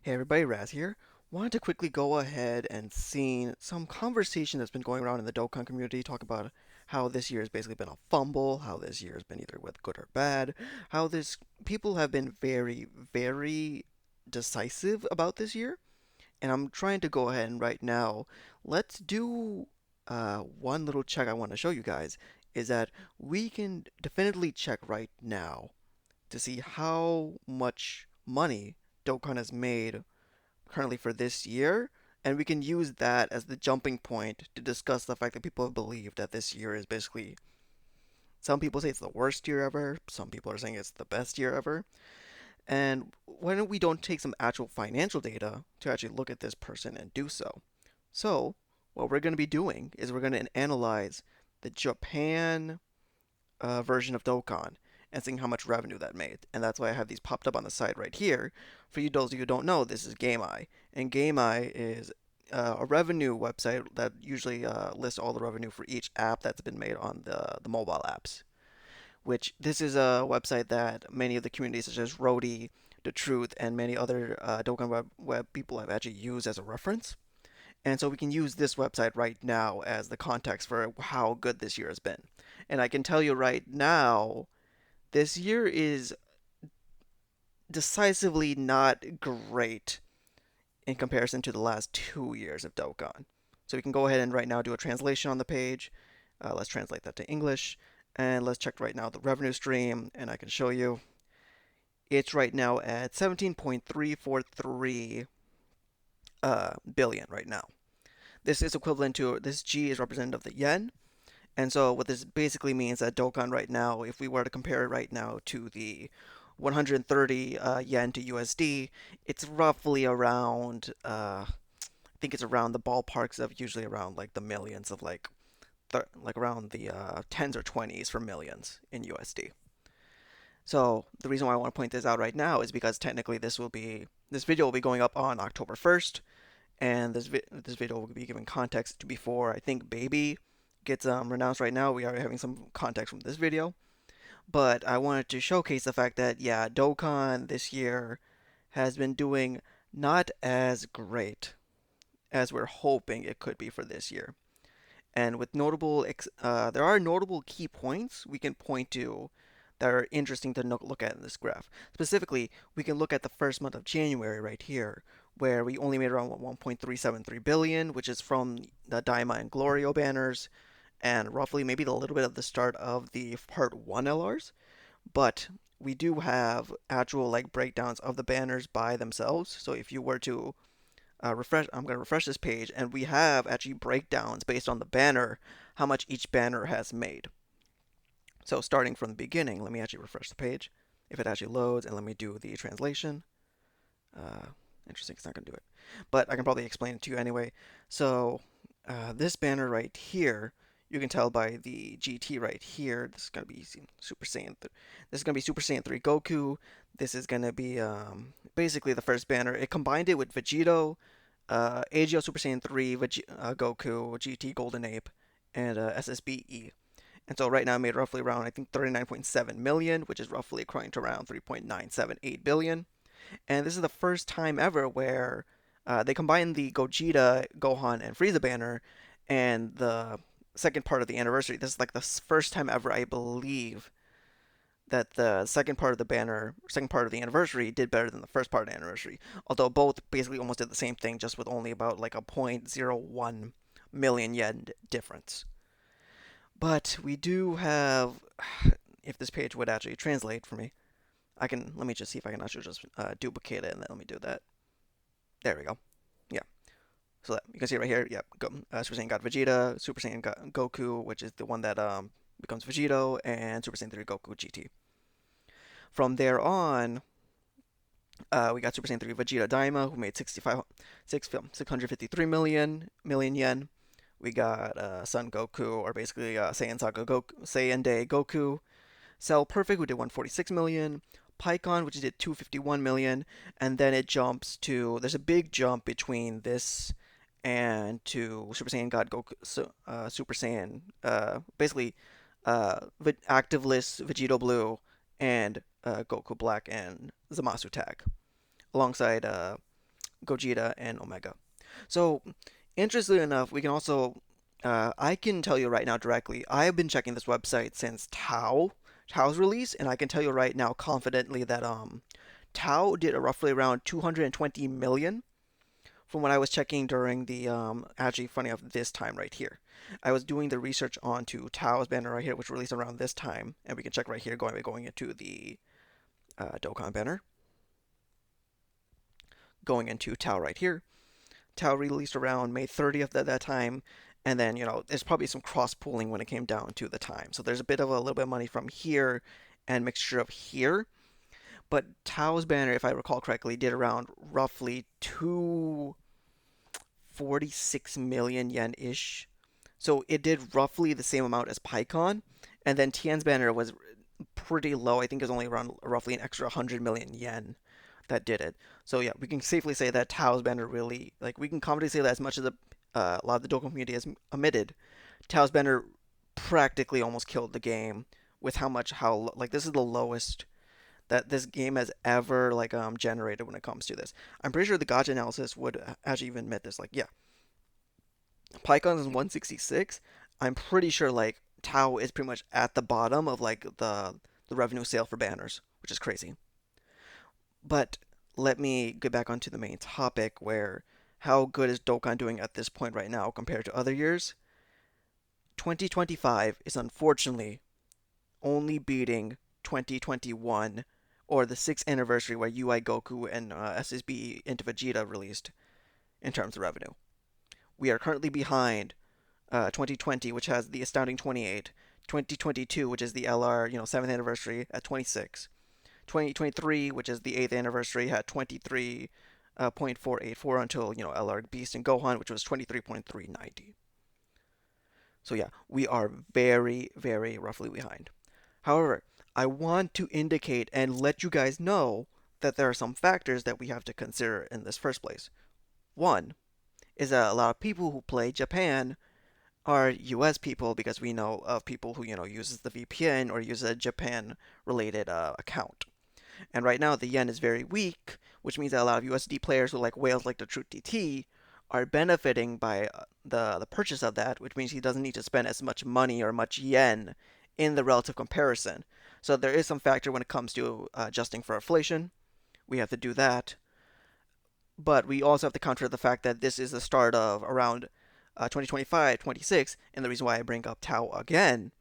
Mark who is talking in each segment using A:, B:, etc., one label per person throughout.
A: Hey everybody, Raz here. Wanted to quickly go ahead and see some conversation that's been going around in the Dokkan community, talk about how this year has basically been a fumble, how this year has been either with good or bad, how this people have been very decisive about this year, and I'm trying to go ahead and right now let's do one little check I want to show you guys is that we can definitively check right now to see how much money Dokkan has made currently for this year, and we can use that as the jumping point to discuss the fact that people have believed that this year is basically. Some people say it's the worst year ever. Some people are saying it's the best year ever. And why don't we don't take some actual financial data to actually look at this person and do so? So what we're going to be doing is we're going to analyze the Japan version of Dokkan and seeing how much revenue that made. And that's why I have these popped up on the side right here. For you those of you who don't know, this is GameEye, and GameEye is a revenue website that usually lists all the revenue for each app that's been made on the mobile apps. Which this is a website that many of the communities such as Rody, The Truth, and many other Dokkan web people have actually used as a reference. And so we can use this website right now as the context for how good this year has been. And I can tell you right now, this year is decisively not great in comparison to the last 2 years of Dokkan. So we can go ahead and right now do a translation on the page. Let's translate that to English. And let's check right now the revenue stream. And I can show you it's right now at 17.343 billion right now. This is equivalent to, this G is representative of the yen. And so what this basically means that Dokkan right now, if we were to compare it right now to the 130 yen to USD, it's roughly around, I think it's around the ballparks of usually around like the millions of like around the tens or twenties for millions in USD. So the reason why I want to point this out right now is because technically this video will be going up on October 1st, and this video will be giving context to before I think Baby gets renounced right now. We are having some context from this video, but I wanted to showcase the fact that yeah, Dokkan this year has been doing not as great as we're hoping it could be for this year. And with there are notable key points we can point to that are interesting to look at in this graph. Specifically, we can look at the first month of January right here, where we only made around 1.373 billion, which is from the Daima and Glorio banners, and roughly maybe a little bit of the start of the Part 1 LRs. But we do have actual like breakdowns of the banners by themselves. So if you were to refresh, I'm going to refresh this page, and we have actually breakdowns based on the banner, how much each banner has made. So starting from the beginning, let me actually refresh the page, if it actually loads, and let me do the translation. Uh, Interesting, it's not going to do it. But I can probably explain it to you anyway. So this banner right here, you can tell by the GT right here, this is going to be Super Saiyan. This is going to be Super Saiyan 3 Goku. This is going to be basically the first banner. It combined it with Vegito, AGO Super Saiyan 3, Goku, GT Golden Ape, and SSBE. And so right now I made roughly around I think 39.7 million, which is roughly equating to around 3.978 billion. And this is the first time ever where they combined the Gogeta, Gohan, and Frieza banner, and the second part of the anniversary. This is like the first time ever, I believe, that the second part of the banner, second part of the anniversary, did better than the first part of the anniversary. Although both basically almost did the same thing, just with only about like a point zero 0.01 million yen difference. But we do have, if this page would actually translate for me, let me just see if I can actually just duplicate it, and then let me do that. There we go. Yeah. So that, you can see right here, yep, Super Saiyan got Vegeta, Super Saiyan got Goku, which is the one that becomes Vegito, and Super Saiyan 3 Goku GT. From there on, we got Super Saiyan 3 Vegeta Daima, who made 653 million yen. We got Son Goku, or basically Saiyan Saga Goku, Saiyan Day Goku. Cell Perfect, who did 146 million. Pycon, which did 251 million, and then it jumps to. There's a big jump between this and to Super Saiyan God Goku, Super Saiyan, basically Activeless Vegito Blue and Goku Black and Zamasu Tag, alongside Gogeta, and Omega. So, interestingly enough, we can also, I can tell you right now directly, I have been checking this website since Tao's release, and I can tell you right now confidently that Tao did a roughly around 220 million from what I was checking during the actually funny enough this time right here. I was doing the research onto Tao's banner right here, which released around this time, and we can check right here going into the Dokkan banner, going into Tao right here. Tao released around May 30th at that time, and then there's probably some cross pooling when it came down to the time. So there's a bit of a little bit of money from here and mixture of here. But Tao's banner, if I recall correctly, did around roughly 246 million yen ish. So it did roughly the same amount as PyCon, and then Tian's banner was pretty low. I think it was only around roughly an extra 100 million yen that did it. So yeah, we can safely say that Tao's banner really, like, we can confidently say that as much as a lot of the Dokkan community has admitted, Tao's banner practically almost killed the game with how like this is the lowest that this game has ever generated when it comes to this. I'm pretty sure the gacha analysis would actually even admit this. Like, yeah, PyCon is 166. I'm pretty sure like Tao is pretty much at the bottom of like the revenue sale for banners, which is crazy. But let me get back onto the main topic where how good is Dokkan doing at this point right now compared to other years? 2025 is unfortunately only beating 2021 or the 6th anniversary where UI Goku and SSB into Vegeta released in terms of revenue. We are currently behind 2020, which has the astounding 28, 2022, which is the LR 7th anniversary at 26, 2023, which is the 8th anniversary, had 23.484 until LR Beast and Gohan, which was 23.390. So yeah, we are very, very roughly behind. However, I want to indicate and let you guys know that there are some factors that we have to consider in this first place. One is that a lot of people who play Japan are US people because we know of people who uses the VPN or uses a Japan related account. And right now the yen is very weak, which means that a lot of USD players who like whales like the Truth TT are benefiting by the purchase of that, which means he doesn't need to spend as much money or much yen in the relative comparison. So there is some factor when it comes to adjusting for inflation. We have to do that. But we also have to counter the fact that this is the start of around 2025, 26, and the reason why I bring up Tao again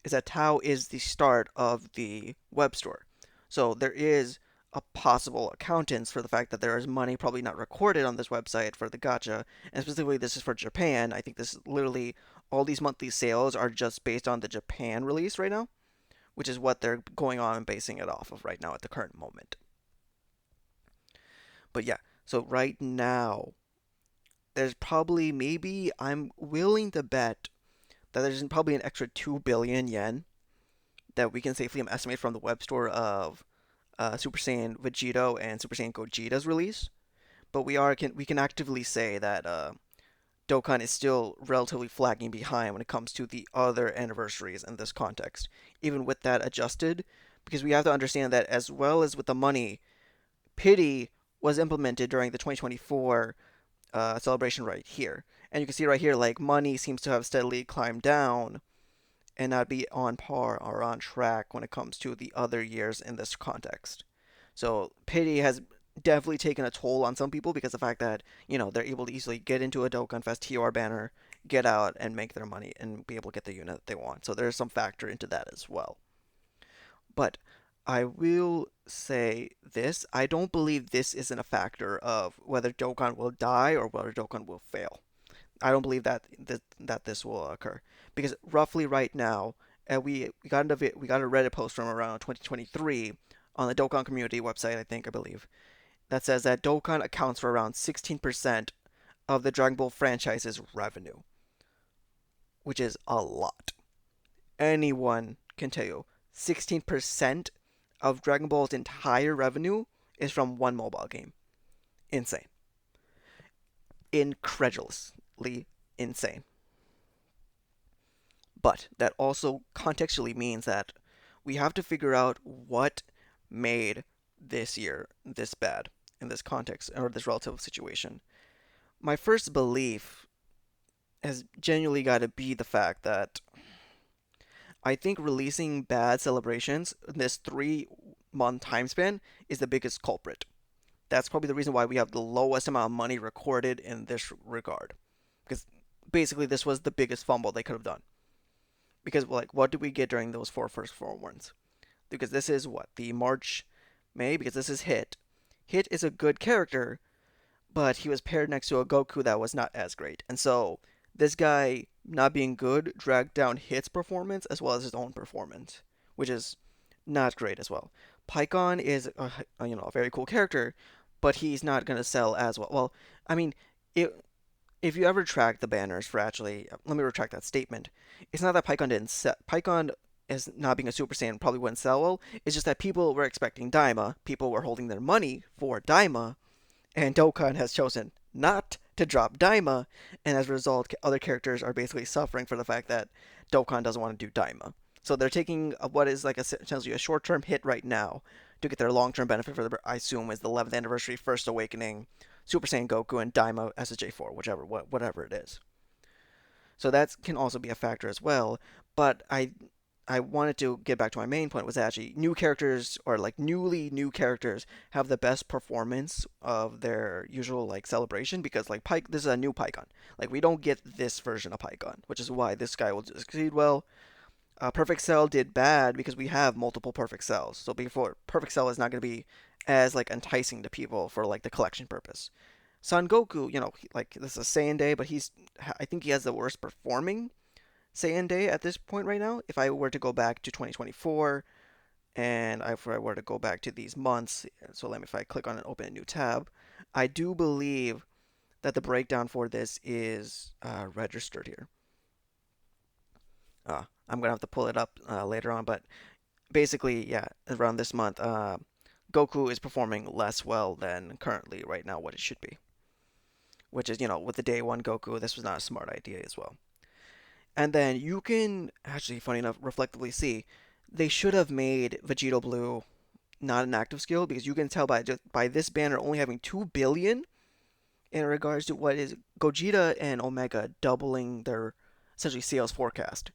A: is that Tao is the start of the web store. So there is a possible accountance for the fact that there is money probably not recorded on this website for the gacha, and specifically this is for Japan. I think this is literally all these monthly sales are just based on the Japan release right now, which is what they're going on and basing it off of right now at the current moment. But yeah, so right now there's probably maybe I'm willing to bet that there's probably an extra 2 billion yen that we can safely estimate from the web store of Super Saiyan Vegito and Super Saiyan Gogeta's release. But we can actively say that Dokkan is still relatively flagging behind when it comes to the other anniversaries in this context. Even with that adjusted, because we have to understand that as well as with the money, pity was implemented during the 2024 celebration right here. And you can see right here, like money seems to have steadily climbed down and not be on par or on track when it comes to the other years in this context. So pity has definitely taken a toll on some people because of the fact that they're able to easily get into a Dokkan Fest TOR banner, get out and make their money and be able to get the unit that they want. So there's some factor into that as well. But I will say this: I don't believe this isn't a factor of whether Dokkan will die or whether Dokkan will fail. I don't believe that this will occur because roughly right now, we got we got a Reddit post from around 2023 on the Dokkan community website, I believe, that says that Dokkan accounts for around 16% of the Dragon Ball franchise's revenue, which is a lot. Anyone can tell you, 16% of Dragon Ball's entire revenue is from one mobile game. Insane. Incredulously insane. But that also contextually means that we have to figure out what made this year this bad. in this context or this relative situation. My first belief has genuinely got to be the fact that I think releasing bad celebrations in this 3 month time span is the biggest culprit. That's probably the reason why we have the lowest amount of money recorded in this regard. Because basically, this was the biggest fumble they could have done. Because, like, what did we get during those first 4 months? Because this is what? The March, May? Because this is Hit. Hit is a good character, but he was paired next to a Goku that was not as great. And so this guy not being good dragged down Hit's performance as well as his own performance, which is not great as well. Pycon is a very cool character, but he's not going to sell as well. Well, I mean, if you ever track the banners for actually, let me retract that statement. It's not that Pycon didn't sell. Pycon as not being a Super Saiyan probably wouldn't sell well. It's just that people were expecting Daima. People were holding their money for Daima, and Dokkan has chosen not to drop Daima, and as a result, other characters are basically suffering for the fact that Dokkan doesn't want to do Daima. So they're taking what is like essentially a short-term hit right now to get their long-term benefit for the I assume is the 11th anniversary First Awakening, Super Saiyan Goku, and Daima SSJ4, whatever it is. So that can also be a factor as well. But I wanted to get back to my main point was actually new characters or like newly new characters have the best performance of their usual like celebration because like Pike this is a new Pycon. Like we don't get this version of Pycon, which is why this guy will succeed well. Perfect Cell did bad because we have multiple Perfect Cells. So before Perfect Cell is not going to be as like enticing to people for like the collection purpose. Son Goku, like this is a Saiyan Day, but I think he has the worst performing Saiyan Day at this point right now. If I were to go back to 2024 and if I were to go back to these months, so let me if I click on and open a new tab, I do believe that the breakdown for this is registered here. I'm gonna have to pull it up later on, but basically, yeah, around this month, Goku is performing less well than currently right now what it should be. Which is, with the day one Goku, this was not a smart idea as well. And then you can actually, funny enough, reflectively see they should have made Vegito Blue not an active skill because you can tell by this banner only having 2 billion in regards to what is Gogeta and Omega doubling their essentially sales forecast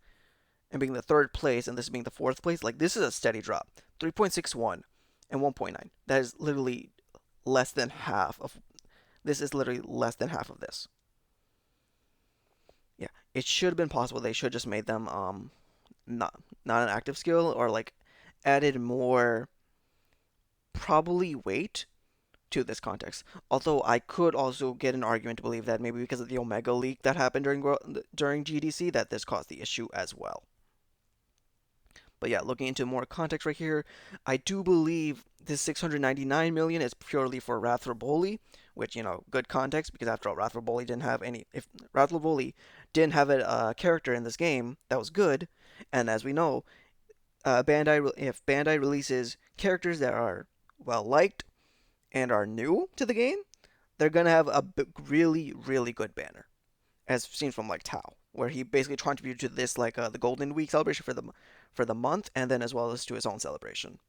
A: and being the third place and this being the fourth place. Like this is a steady drop, 3.61 and 1.9. That is literally less than half of. This is literally less than half of this. Yeah, it should have been possible. They should just made them not an active skill or like added more probably weight to this context. Although I could also get an argument to believe that maybe because of the Omega leak that happened during GDC that this caused the issue as well. But yeah, looking into more context right here, I do believe this 699 million is purely for Rathraboli, which good context because after all, Rathraboli didn't have any. If Rathraboli didn't have a character in this game that was good, and as we know, if Bandai releases characters that are well liked and are new to the game, they're gonna have a really really good banner, as seen from like Tao, where he basically contributed to this like the Golden Week celebration for the month, and then as well as to his own celebration.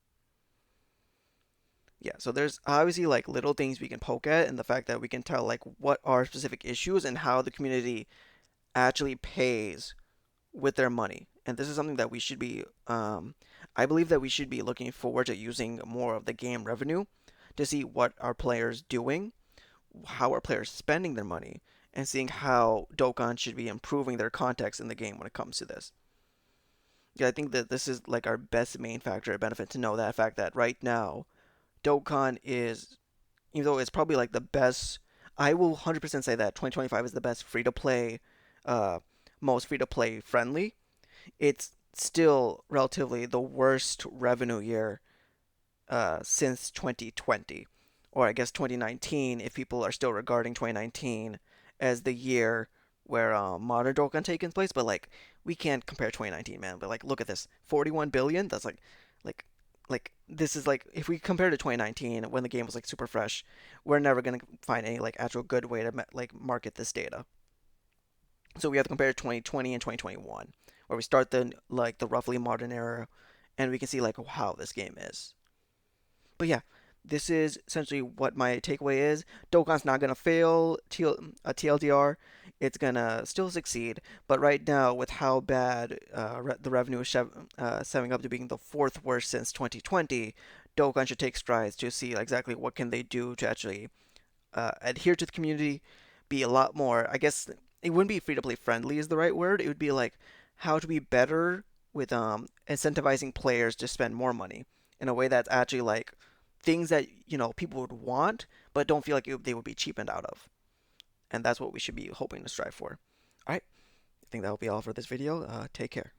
A: Yeah, so there's obviously like little things we can poke at, and the fact that we can tell like what are specific issues and how the community actually pays with their money. And this is something that we should be, I believe that we should be looking forward to using more of the game revenue to see what our players doing, how are players spending their money, and seeing how Dokkan should be improving their context in the game when it comes to this. Yeah, I think that this is like our best main factor of benefit to know that fact that right now Dokkan is, even though it's probably like the best, I will 100% say that 2025 is the best free to play, uh, most free to play friendly. It's still relatively the worst revenue year since 2020, or I guess 2019, if people are still regarding 2019 as the year where modern Dokkan taking place. But like, we can't compare 2019, man. But like, look at this, 41 billion. That's like, this is like if we compare to 2019 when the game was like super fresh, we're never gonna find any like actual good way to like market this data. So we have to compare 2020 and 2021, where we start the roughly modern era, and we can see like how this game is. But yeah, This is essentially what my takeaway is. Dokkan's not gonna fail TLDR. It's gonna still succeed, but right now, with how bad the revenue is setting up to being the fourth worst since 2020, Dokkan should take strides to see exactly what can they do to actually adhere to the community, be a lot more. I guess it wouldn't be free to play friendly is the right word. It would be like how to be better with incentivizing players to spend more money in a way that's actually like things that people would want but don't feel like they would be cheapened out of. And that's what we should be hoping to strive for. All right, I think that will be all for this video. Take care.